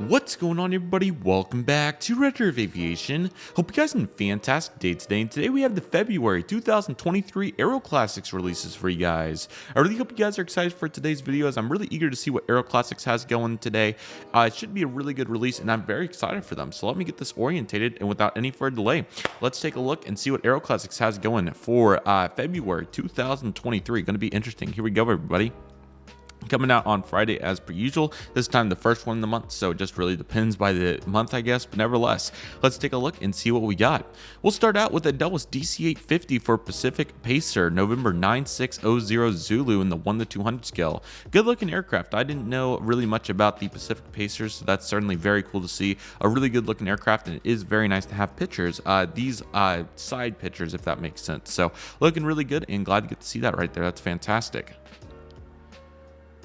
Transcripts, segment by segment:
What's going on, everybody? Welcome back to Redriveraviation. Hope you guys had a fantastic day today. And today we have the February 2023 AeroClassics releases for you guys. I really hope you guys are excited for today's video, as I'm really eager to see what AeroClassics has going today. It should be a really good release, and I'm very excited for them. So let me get this orientated, and without any further delay, let's take a look and see what AeroClassics has going for February 2023. Going to be interesting. Here we go, everybody. Coming out on Friday as per usual, this time the first one in the month, so it just really depends by the month, I guess, but nevertheless, let's take a look and see what we got. We'll start out with the Dulles DC-850 for Pacific Pacer, November 9600 Zulu in the 1:200 scale. Good looking aircraft. I didn't know really much about the Pacific Pacers, so that's certainly very cool to see. A really good looking aircraft, and it is very nice to have pictures, these side pictures, if that makes sense. So looking really good, and glad to get to see that right there. That's fantastic.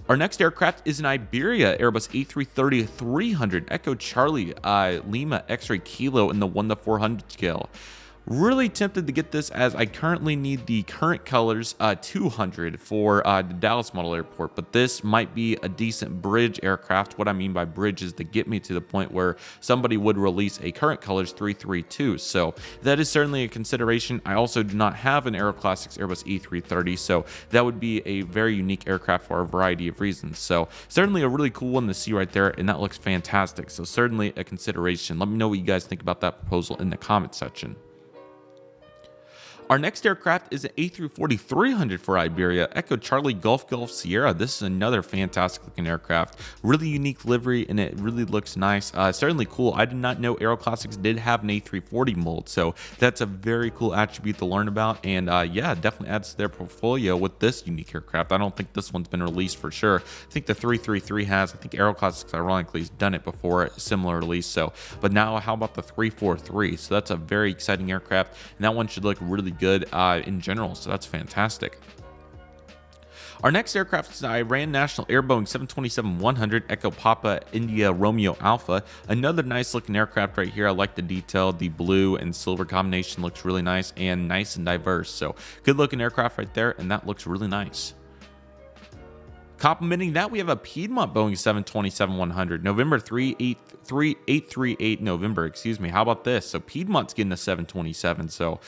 Our next aircraft is an Iberia Airbus A330-300 Echo Charlie Lima X-Ray Kilo in the 1:400 scale. Really tempted to get this, as I currently need the current colors 200 for the Dallas model airport, but this might be a decent bridge aircraft. What I mean by bridge is to get me to the point where somebody would release a current colors 332, so that is certainly a consideration. I also do not have an AeroClassics Airbus A330, so that would be a very unique aircraft for a variety of reasons. So certainly a really cool one to see right there, and that looks fantastic, so certainly a consideration. Let me know what you guys think about that proposal in the comment section. Our next aircraft is an A340-300 for Iberia, Echo Charlie Golf Sierra. This is another fantastic looking aircraft. Really unique livery, and it really looks nice. Certainly cool. I did not know AeroClassics did have an A340 mold, so that's a very cool attribute to learn about. And yeah, definitely adds to their portfolio with this unique aircraft. I don't think this one's been released for sure. I think the 333 has. I think AeroClassics ironically has done it before, similar release. So, but now how about the 343? So that's a very exciting aircraft, and that one should look really good in general, so that's fantastic. Our next aircraft is Iran National Air Boeing 727-100 Echo Papa India Romeo Alpha. Another nice looking aircraft right here. I like the detail. The blue and silver combination looks really nice and diverse. So good looking aircraft right there, and that looks really nice. Complementing that, we have a Piedmont Boeing 727-100, November 838 November, excuse me. How about this? So Piedmont's getting a 727, so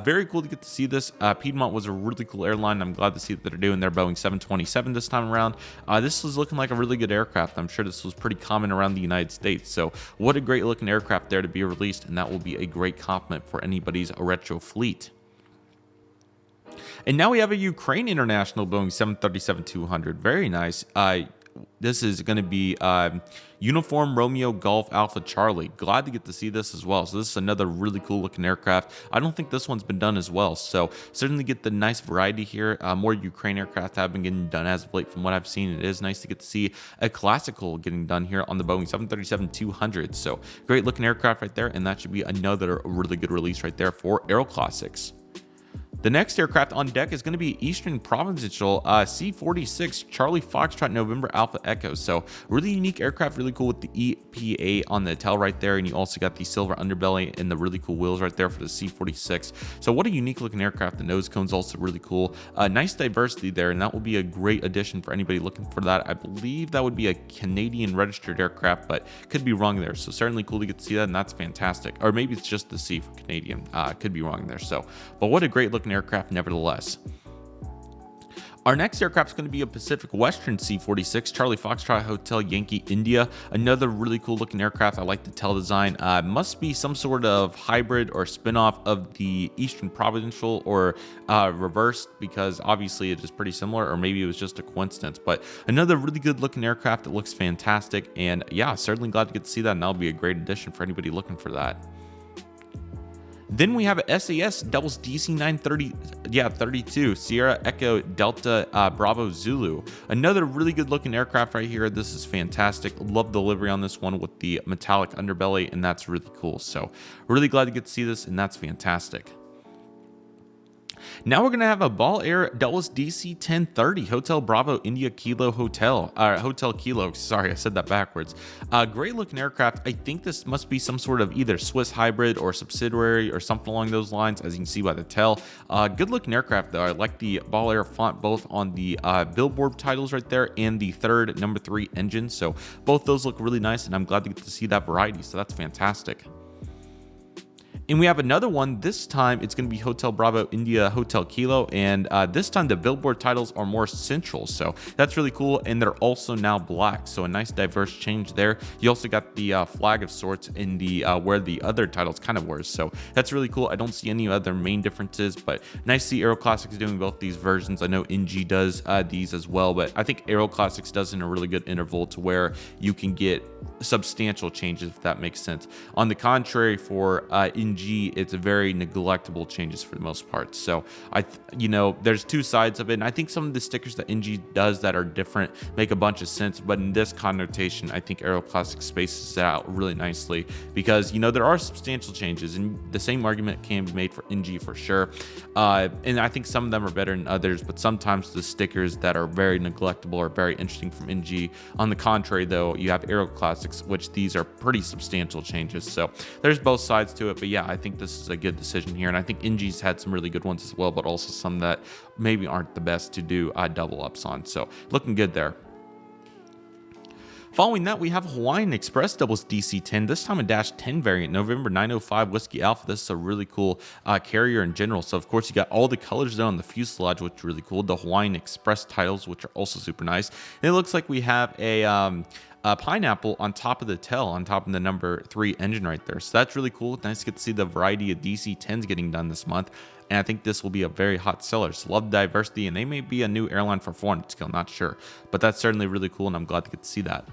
very cool to get to see this. Piedmont was a really cool airline. I'm glad to see that they're doing their Boeing 727 this time around. This was looking like a really good aircraft. I'm sure this was pretty common around the United States, so what a great looking aircraft there to be released, and that will be a great compliment for anybody's retro fleet. And now we have a Ukraine International Boeing 737-200. Very nice. This is going to be Uniform Romeo Golf Alpha Charlie. Glad to get to see this as well. So this is another really cool looking aircraft. I don't think this one's been done as well. So certainly get the nice variety here. More Ukraine aircraft have been getting done as of late from what I've seen. It is nice to get to see a classical getting done here on the Boeing 737-200. So great looking aircraft right there. And that should be another really good release right there for AeroClassics. The next aircraft on deck is going to be Eastern Provincial C-46 Charlie Foxtrot November Alpha Echo. So really unique aircraft, really cool with the EPA on the tail right there, and you also got the silver underbelly and the really cool wheels right there for the C-46. So what a unique looking aircraft. The nose cone's also really cool. Nice diversity there, and that will be a great addition for anybody looking for that. I believe that would be a Canadian registered aircraft, but could be wrong there. So certainly cool to get to see that, and that's fantastic. Or maybe it's just the C for Canadian. Could be wrong there. So, but what a great looking aircraft nevertheless. Our next aircraft is going to be a Pacific Western C-46 Charlie Foxtrot Hotel Yankee India. Another really cool looking aircraft. I like the tail design. Must be some sort of hybrid or spin-off of the Eastern Provincial, or reversed, because obviously it is pretty similar, or maybe it was just a coincidence. But another really good looking aircraft that looks fantastic, and yeah, certainly glad to get to see that, and that'll be a great addition for anybody looking for that. Then we have a SAS Dulles DC-932 Sierra Echo Delta Bravo Zulu. Another really good looking aircraft right here. This is fantastic. Love the livery on this one with the metallic underbelly, and that's really cool. So really glad to get to see this, and that's fantastic. Now we're gonna have a Ball Air Dulles DC-1030 Hotel Bravo India Kilo Hotel Kilo. Sorry, I said that backwards. Great looking aircraft. I think this must be some sort of either Swiss hybrid or subsidiary or something along those lines, as you can see by the tail. Good looking aircraft though. I like the Ball Air font both on the billboard titles right there and the third number 3 engine. So both those look really nice, and I'm glad to get to see that variety. So that's fantastic. And we have another one. This time it's going to be Hotel Bravo India Hotel Kilo, and this time the billboard titles are more central, so that's really cool. And they're also now black, so a nice diverse change there. You also got the flag of sorts in the where the other titles kind of were, so that's really cool. I don't see any other main differences, but nice to see AeroClassics doing both these versions. I know NG does these as well, but I think AeroClassics does in a really good interval to where you can get substantial changes, if that makes sense. On the contrary, for NG, it's a very neglectable changes for the most part. So there's two sides of it, and I think some of the stickers that NG does that are different make a bunch of sense, but in this connotation, I think AeroClassics spaces it out really nicely, because there are substantial changes, and the same argument can be made for NG for sure. And I think some of them are better than others, but sometimes the stickers that are very neglectable are very interesting from NG. On the contrary though, you have AeroClassics, which these are pretty substantial changes. So there's both sides to it, but yeah, I think this is a good decision here, and I think NG's had some really good ones as well, but also some that maybe aren't the best to do double ups on. So looking good there. Following that, we have Hawaiian Express Doubles DC-10, this time a -10 variant, November 905 Whiskey Alpha. This is a really cool carrier in general. So, of course, you got all the colors there on the fuselage, which is really cool. The Hawaiian Express titles, which are also super nice. And it looks like we have a pineapple on top of the tail, on top of the number 3 engine right there. So that's really cool. Nice to get to see the variety of DC-10s getting done this month. And I think this will be a very hot seller. So love the diversity, and they may be a new airline for 400 scale, not sure. But that's certainly really cool, and I'm glad to get to see that.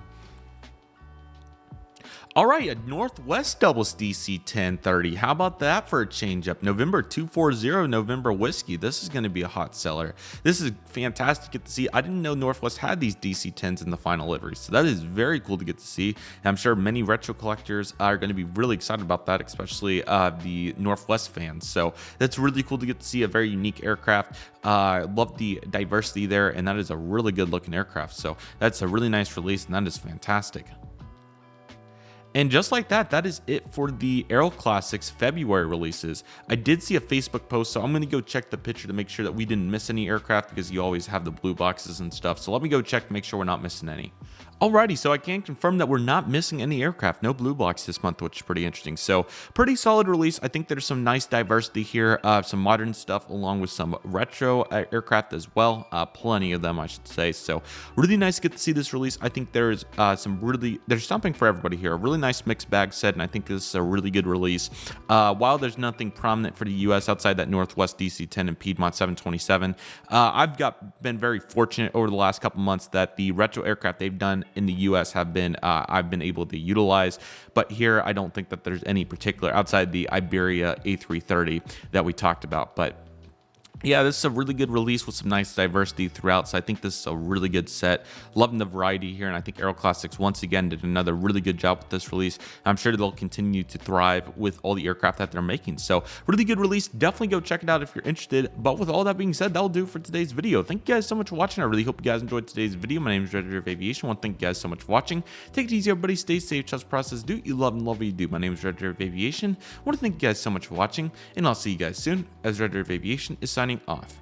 All right, a Northwest Doubles DC-1030. How about that for a change up? November 240 November Whiskey. This is going to be a hot seller. This is fantastic to get to see. I didn't know Northwest had these DC-10s in the final livery, so that is very cool to get to see. And I'm sure many retro collectors are going to be really excited about that, especially the Northwest fans. So that's really cool to get to see a very unique aircraft. Love the diversity there, and that is a really good looking aircraft. So that's a really nice release, and that is fantastic. And just like that, that is it for the AeroClassics February releases. I did see a Facebook post, so I'm going to go check the picture to make sure that we didn't miss any aircraft, because you always have the blue boxes and stuff. So let me go check to make sure we're not missing any. Alrighty, so I can confirm that we're not missing any aircraft. No blue box this month, which is pretty interesting. So pretty solid release. I think there's some nice diversity here, some modern stuff along with some retro aircraft as well. Plenty of them, I should say. So really nice to get to see this release. I think there's there's something for everybody here. A really nice mixed bag set, and I think this is a really good release. While there's nothing prominent for the US outside that Northwest DC-10 and Piedmont 727, I've been very fortunate over the last couple months that the retro aircraft they've done in the US have been I've been able to utilize, but here I don't think that there's any particular outside the Iberia A330 that we talked about. But yeah, this is a really good release with some nice diversity throughout, so I think this is a really good set. Loving the variety here, and I think AeroClassics once again did another really good job with this release. I'm sure they'll continue to thrive with all the aircraft that they're making. So really good release. Definitely go check it out if you're interested. But with all that being said, that'll do for today's video. Thank you guys so much for watching. I really hope you guys enjoyed today's video. My name is Redriveraviation. I want to thank you guys so much for watching. Take it easy, everybody. Stay safe. Trust the process. Do what you love and love what you do. My name is Redriveraviation. I want to thank you guys so much for watching, and I'll see you guys soon as Redriveraviation is signing off.